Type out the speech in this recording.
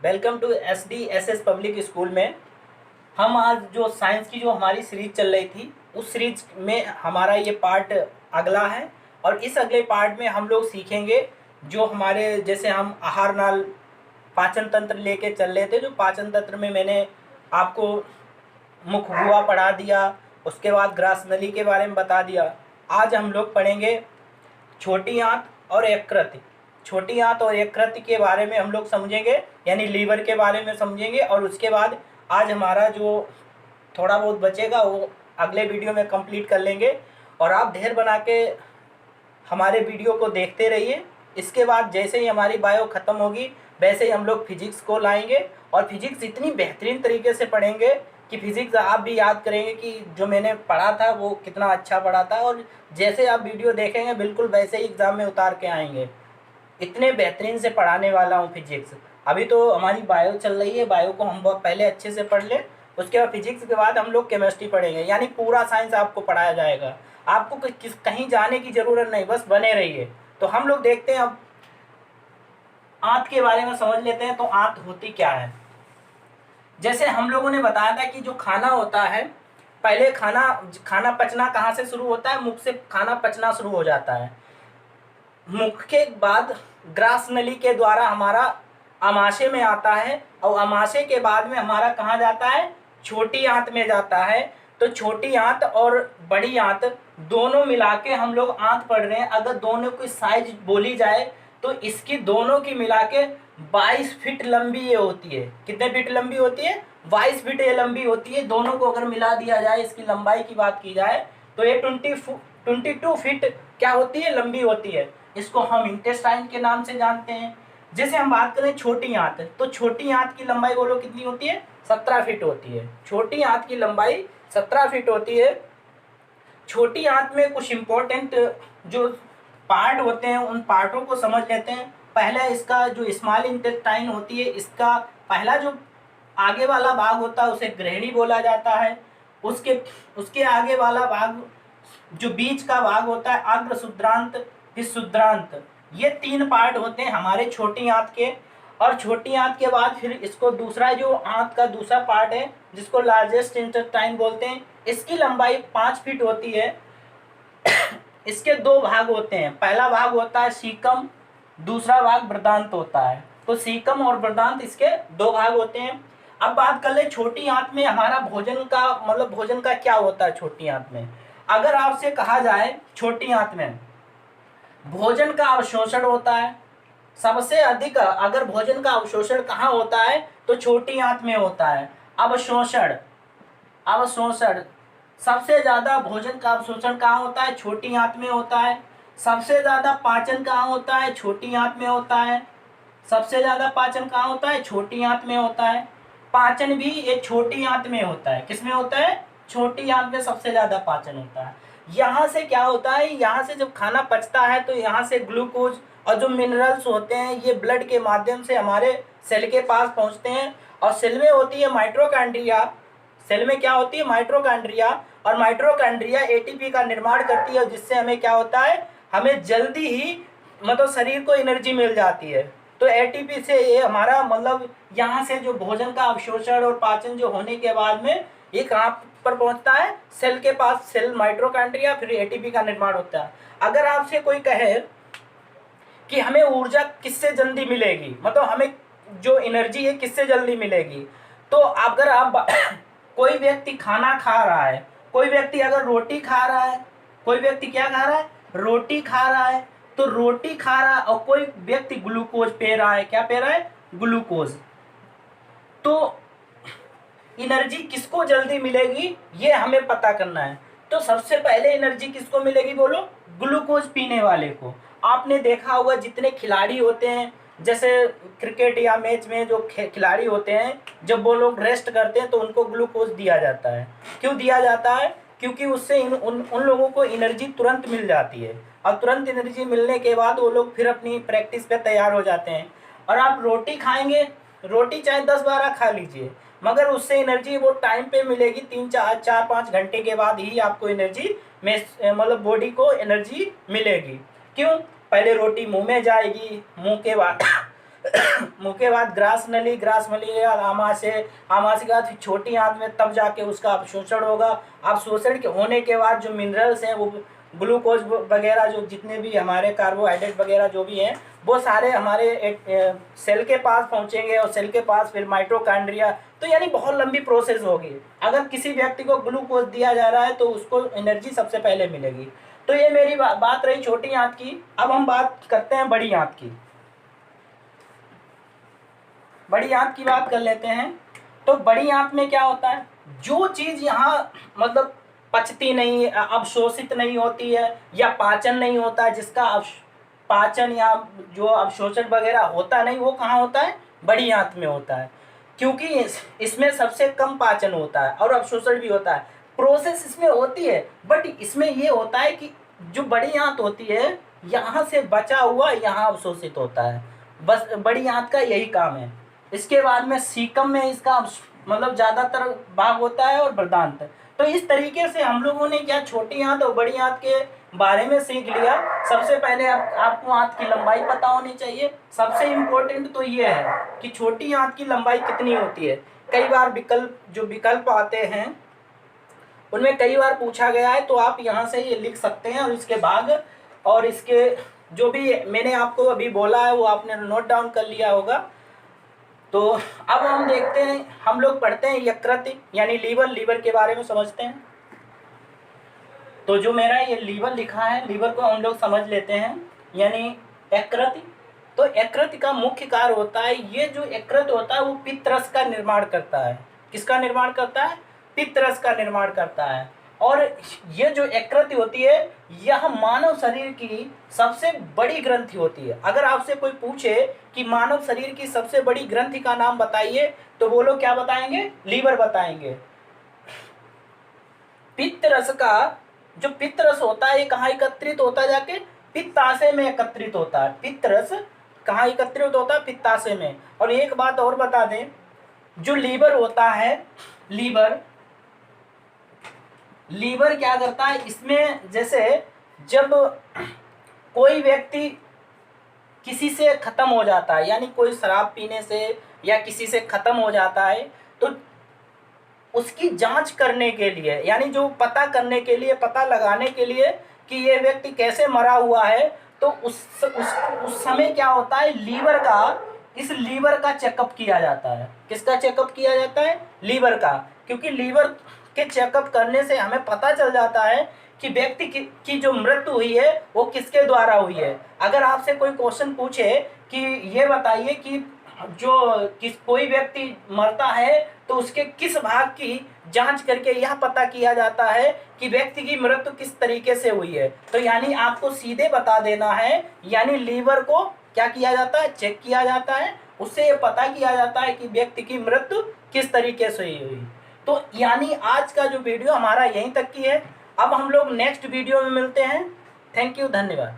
Welcome to SDSS public school में। हम आज जो साइंस की जो हमारी सीरीज चल रही थी, उस सीरीज में हमारा ये पार्ट अगला है। और इस अगले पार्ट में हम लोग सीखेंगे जो हमारे जैसे हम आहार नाल पाचन तंत्र लेके चल रहे थे। जो पाचन तंत्र में मैंने आपको मुख हुआ पढ़ा दिया, उसके बाद ग्रास नली के बारे में बता दिया। आज हम लोग पढ़ेंगे छोटी आंत और यकृत। छोटी आंत और यकृत के बारे में हम लोग समझेंगे, यानी लीवर के बारे में समझेंगे। और उसके बाद आज हमारा जो थोड़ा बहुत बचेगा वो अगले वीडियो में कंप्लीट कर लेंगे। और आप ढेर बना के हमारे वीडियो को देखते रहिए। इसके बाद जैसे ही हमारी बायो ख़त्म होगी वैसे ही हम लोग फिजिक्स को लाएंगे। और फिजिक्स इतनी बेहतरीन तरीके से पढ़ेंगे कि फिजिक्स आप भी याद करेंगे कि जो मैंने पढ़ा था वो कितना अच्छा पढ़ा था। और जैसे आप वीडियो देखेंगे बिल्कुल वैसे ही एग्ज़ाम में उतार के आएंगे। इतने बेहतरीन से पढ़ाने वाला हूँ फिजिक्स। अभी तो हमारी बायो चल रही है, बायो को हम बहुत पहले अच्छे से पढ़ लें। उसके बाद फिजिक्स के बाद हम लोग केमिस्ट्री पढ़ेंगे, यानी पूरा साइंस आपको पढ़ाया जाएगा। आपको कहीं जाने की ज़रूरत नहीं, बस बने रहिए। तो हम लोग देखते हैं अब आंत के बारे में समझ लेते हैं। तो आंत होती क्या है? जैसे हम लोगों ने बताया था कि जो खाना होता है, पहले खाना पचना कहाँ से शुरू होता है? मुख से खाना पचना शुरू हो जाता है। मुख के बाद ग्रास नली के द्वारा हमारा आमाशय में आता है, और आमाशय के बाद में हमारा कहाँ जाता है? छोटी आंत में जाता है। तो छोटी आंत और बड़ी आंत दोनों मिला के हम लोग आंत पढ़ रहे हैं। अगर दोनों की साइज बोली जाए तो इसकी दोनों की मिला के 22 फीट लंबी ये होती है। कितने फीट लंबी होती है? 22 फीट ये लंबी होती है। दोनों को अगर मिला दिया जाए, इसकी लंबाई की बात की जाए तो ये 22 फीट क्या होती है? लंबी होती है। इसको हम इंटेस्टाइन के नाम से जानते हैं। जैसे हम बात करें छोटी आंत, तो छोटी आंत की लंबाई बोलो कितनी होती है? 17 फीट होती है। छोटी आंत की लंबाई 17 फीट होती है। छोटी आंत में कुछ इंपॉर्टेंट जो पार्ट होते हैं उन पार्टों को समझ लेते हैं। पहला इसका जो स्मॉल इंटेस्टाइन होती है, इसका पहला जो आगे वाला भाग होता है उसे ग्रहणी बोला जाता है। उसके उसके आगे वाला भाग जो बीच का भाग होता है अग्र शुद्रांत, फिर शुद्रांत। ये 3 पार्ट होते हैं हमारे छोटी आंत के। और छोटी आंत के बाद फिर इसको दूसरा जो आंत का दूसरा पार्ट है जिसको लार्जेस्ट इंटेस्टाइन बोलते हैं, इसकी लंबाई 5 फीट होती है। इसके 2 भाग होते हैं। पहला भाग होता है सीकम, दूसरा भाग बृहदांत होता है। तो सीकम और बृहदांत इसके 2 भाग होते हैं। अब बात कर ले छोटी आंत में हमारा भोजन का, मतलब भोजन का क्या होता है छोटी आंत में। अगर आपसे कहा जाए छोटी आंत में भोजन का अवशोषण होता है, सबसे अधिक अगर भोजन का अवशोषण कहाँ होता है तो छोटी आंत में होता है। अवशोषण अवशोषण सबसे ज्यादा भोजन का अवशोषण कहाँ होता है? छोटी आंत में होता है। सबसे ज्यादा पाचन कहाँ होता है? छोटी आंत में होता है। सबसे ज्यादा पाचन कहाँ होता है? छोटी आंत में होता है। पाचन भी ये छोटी आंत में होता है। किसमें होता है? छोटी आंत में सबसे ज्यादा पाचन होता है। यहाँ से क्या होता है? यहाँ से जब खाना पचता है तो यहाँ से ग्लूकोज और जो मिनरल्स होते हैं ये ब्लड के माध्यम से हमारे सेल के पास पहुँचते हैं। और सेल में होती है माइटोकॉन्ड्रिया। सेल में क्या होती है? माइटोकॉन्ड्रिया। और माइटोकॉन्ड्रिया एटीपी का निर्माण करती है, जिससे हमें क्या होता है? हमें जल्दी ही मतलब शरीर को एनर्जी मिल जाती है। तो एटीपी से ये हमारा मतलब यहाँ से जो भोजन का अवशोषण और पाचन जो होने के बाद में ये कहाँ पर पहुँचता है? सेल के पास। सेल माइटोकॉन्ड्रिया, फिर एटीपी का निर्माण होता है। अगर आपसे कोई कहे कि हमें ऊर्जा किससे जल्दी मिलेगी, मतलब हमें जो एनर्जी है किससे जल्दी मिलेगी, तो अगर आप कोई व्यक्ति खाना खा रहा है, कोई व्यक्ति अगर रोटी खा रहा है, कोई व्यक्ति क्या खा रहा है? रोटी खा रहा है। तो रोटी खा रहा है और कोई व्यक्ति ग्लूकोज पी रहा है। क्या पी रहा है? ग्लूकोज। तो एनर्जी किसको जल्दी मिलेगी ये हमें पता करना है। तो सबसे पहले एनर्जी किसको मिलेगी बोलो? ग्लूकोज पीने वाले को। आपने देखा होगा जितने खिलाड़ी होते हैं, जैसे क्रिकेट या मैच में जो खिलाड़ी होते हैं, जब वो लोग रेस्ट करते हैं तो उनको ग्लूकोज दिया जाता है। क्यों दिया जाता है? क्योंकि उससे उन लोगों को एनर्जी तुरंत मिल जाती है। और तुरंत एनर्जी मिलने के बाद वो लोग फिर अपनी प्रैक्टिस पे तैयार हो जाते हैं। और आप रोटी खाएंगे, रोटी चाहे 10-12 खा लीजिए, मगर उससे एनर्जी वो टाइम पे मिलेगी। 3-4-5 घंटे के बाद ही आपको एनर्जी में मतलब बॉडी को एनर्जी मिलेगी। क्यों? पहले रोटी मुंह में जाएगी, मुंह के बाद मुंह के बाद ग्रास नली के बाद आमाशय, आमाशय के बाद फिर छोटी आंत में, तब जाके उसका अवशोषण होगा। अवशोषण के होने के बाद जो मिनरल्स हैं, वो ग्लूकोज वगैरह, जो जितने भी हमारे कार्बोहाइड्रेट वगैरह जो भी हैं, वो सारे हमारे सेल के पास पहुंचेंगे और सेल के पास फिर माइटोकॉन्ड्रिया। तो यानी बहुत लंबी प्रोसेस होगी। अगर किसी व्यक्ति को ग्लूकोज दिया जा रहा है तो उसको एनर्जी सबसे पहले मिलेगी। तो ये मेरी बात रही छोटी आंत की। अब हम बात करते हैं बड़ी आंत की। बड़ी आंत की बात कर लेते हैं। तो बड़ी आंत में क्या होता है, जो चीज यहाँ मतलब पचती नहीं, अवशोषित नहीं होती है या पाचन नहीं होता है, जिसका पाचन या जो अवशोषण वगैरह होता नहीं, वो कहाँ होता है, बड़ी आंत में होता है। क्योंकि इसमें सबसे कम पाचन होता है और अवशोषण भी होता है। प्रोसेस इसमें होती है, बट इसमें ये होता है कि जो बड़ी आंत होती है, यहाँ से बचा हुआ यहाँ अवशोषित होता है। बस बड़ी आंत का यही काम है। इसके बाद में सीकम में इसका मतलब ज़्यादातर भाग होता है और बृहदान्त्र। तो इस तरीके से हम लोगों ने क्या छोटी आंत और बड़ी आंत के बारे में सीख लिया। सबसे पहले आपको आंत की लंबाई पता होनी चाहिए। सबसे इम्पोर्टेंट तो ये है कि छोटी आंत की लंबाई कितनी होती है। कई बार विकल्प आते हैं, उनमें कई बार पूछा गया है, तो आप यहाँ से ये लिख सकते हैं और इसके भाग और इसके जो भी मैंने आपको अभी बोला है वो आपने नोट डाउन कर लिया होगा। तो अब हम देखते हैं, हम लोग पढ़ते हैं यकृत यानी लीवर के बारे में समझते हैं। तो जो मेरा ये लीवर लिखा है, लीवर को हम लोग समझ लेते हैं, यानी यकृत। तो यकृत का मुख्य कार्य होता है, ये जो यकृत होता है वो पित्त रस का निर्माण करता है। किसका निर्माण करता है, पित्त रस का निर्माण करता है। और ये जो यकृत होती है, यह मानव शरीर की सबसे बड़ी ग्रंथि होती है। अगर आपसे कोई पूछे कि मानव शरीर की सबसे बड़ी ग्रंथि का नाम बताइए, तो वो लोग क्या बताएंगे, लीवर बताएंगे। पित्त रस का जो पित्त रस होता है, ये कहाँ एकत्रित होता है, जाके पित्ताशय में एकत्रित होता है। पित्त रस कहाँ एकत्रित होता है, पित्ताशय में। और एक बात और बता दें, जो लीवर होता है, लीवर क्या करता है, इसमें जैसे जब कोई व्यक्ति किसी से खत्म हो जाता है, यानी कोई शराब पीने से या किसी से खत्म हो जाता है, तो उसकी जांच करने के लिए, यानी जो पता करने के लिए, पता लगाने के लिए कि ये व्यक्ति कैसे मरा हुआ है, तो उस समय क्या होता है, इस लीवर का चेकअप किया जाता है। किसका चेकअप किया जाता है, लीवर का। क्योंकि लीवर के चेकअप करने से हमें पता चल जाता है कि व्यक्ति की जो मृत्यु हुई है वो किसके द्वारा हुई है। अगर आपसे कोई क्वेश्चन पूछे कि ये बताइए कि कोई व्यक्ति मरता है तो उसके किस भाग की जांच करके यह पता किया जाता है कि व्यक्ति की मृत्यु किस तरीके से हुई है, तो यानी आपको सीधे बता देना है, यानी लीवर को क्या किया जाता है, चेक किया जाता है। उससे ये पता किया जाता है कि व्यक्ति की मृत्यु किस तरीके से हुई। तो यानी आज का जो वीडियो हमारा यहीं तक की है। अब हम लोग नेक्स्ट वीडियो में मिलते हैं। थैंक यू, धन्यवाद।